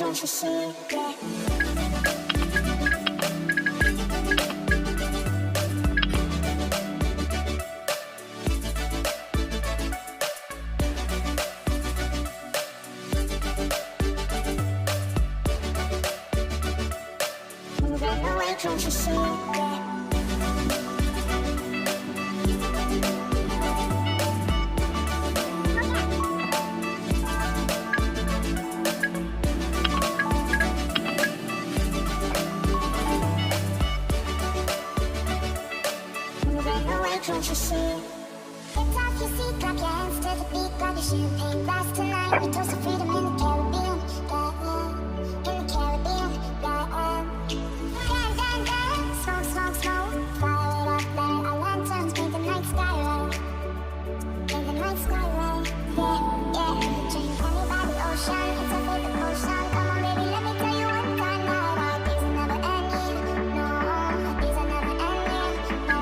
Can't you see? Yeah. Can't you see? Yeah. Can't you see? It's off your seat, clap your hands to the beat, grab your champagne glass tonight. We toast to freedom in the Caribbean, yeah, in the Caribbean, yeah. Dance, dance, smoke, smoke, smoke, fire it up, let our lanterns paint the night sky red, paint the night sky red, yeah, yeah. Drink honey by the ocean, it's a favorite potion. Come on, baby, let me tell you one kind night. Our days are never ending, no, our days are never ending, no.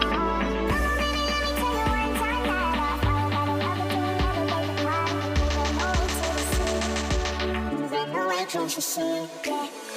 Can't you see? Yeah.